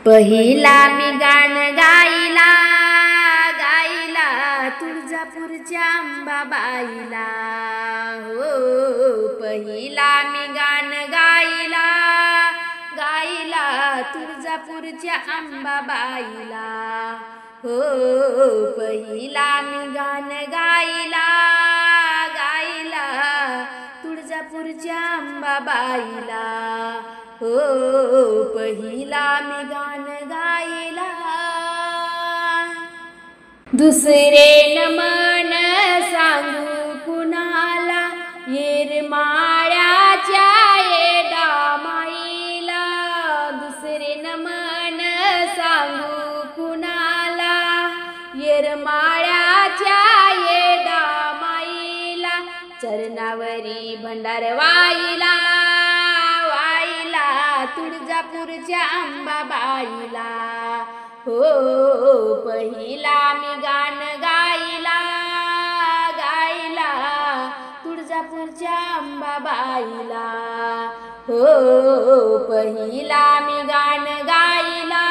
पहिला मी गाण गायला गायला तुळजापूरच्या अंबाबाईला हो। पहिला मी गाण गायला गायला तुळजापूरच्या अंबाबाईला हो। पहिला मी गाण गायला गायला तुळजापूरच्या अंबाबाईला हो। पहिला मी गाण गायला दुसरे नमन सांगू कुणाला येरमाळ्याच्या येडामाईला। दुसरे नमन सांगू कुणाला येरमाळ्याच्या येडामाईला। चरणावरी भंडार वाईला तुळजापूरच्या अंबाबाईला हो। पहिला मी गाण गायला गायला तुळजापूरच्या अंबाबाईला हो। पहिला मी गाण गायला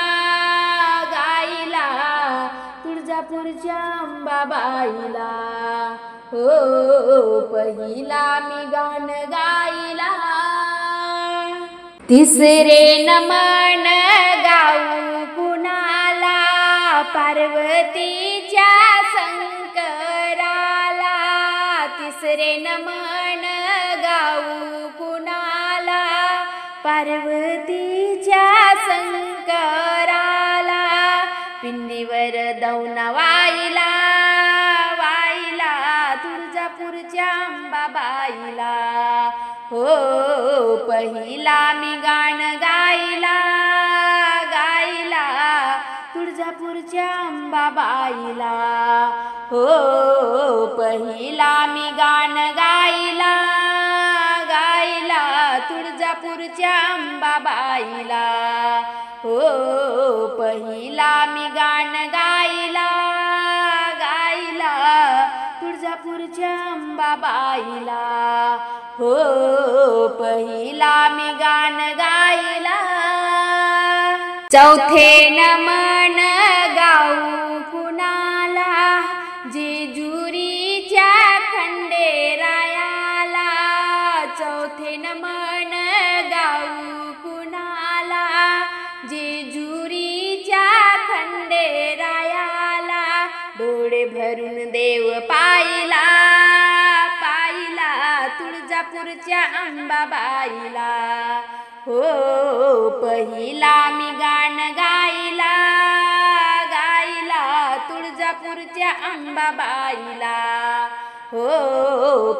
गायला तुळजापूरच्या अंबाबाईला हो। पहिला मी गाण गायला तिसरे नमन गाऊ कुणाला पार्वतीच्या शंकराला। तिसरे नमन गाऊ कुणाला पार्वतीच्या शंकराला। पिंडीवर दौना वाईला वाईला तुळजापूरच्या अंबाबाईला हो। पहिला मी गाण गायला गायला तुळजापूरच्या अंबाबाईला हो। पहिला मी गाण गायला गायला तुळजापूरच्या अंबाबाईला हो। पहिला मी गाण गायला गायला तुळजापूरच्या अंबाबाईला हो। पहिला मी गाण गायला चौथे नमन गाऊ कुणाला जेजुरीच्या खंडेरायाला। चौथे नमन गाऊ कुणाला जेजुरीच्या खंडेरायाला। डोळे भरून देव पाहिला तुळजापूरच्या अंबाबाईला हो। पहिला मी गाण गायला गायला तुळजापूरच्या अंबाबाईला हो।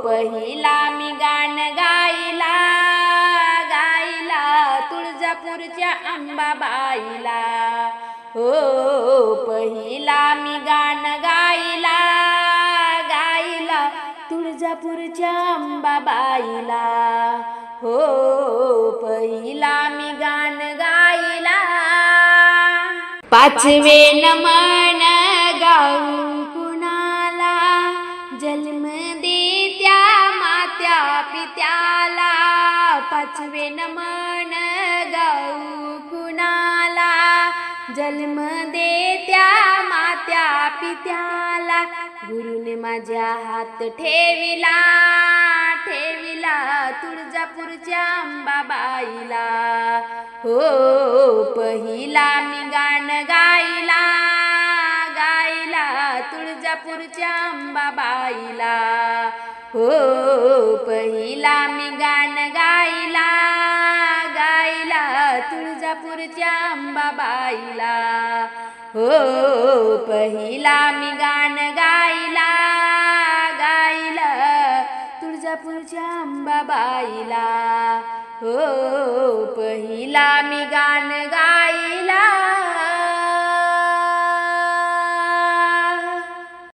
पहिला मी गाण गायला गायला तुळजापूरच्या अंबाबाईला हो। पहिला मी गाण गायला गायला तुळजापूरच्या अंबाबाईला हो। पहिला मी गाण गायला पाचवे नमन गाऊ कुणाला जन्म देत्या मात्या पित्याला। पाचवे नमन गाऊ कुणाला जन्म देत्या मात्या पित्याला। गुरुने माझ्या हात ठेविला ठेविला तुळजापूरच्या अंबाबाईला हो। पहिला मी गाण गायला गायला तुळजापूरच्या अंबाबाईला हो। पहिला मी गाण गायला गायला तुळजापूरच्या अंबाबाईला हो। पहिला मी गाण गायला गायला तुळजापूरच्या अंबाबाईला हो। पहिला मी गाण गायला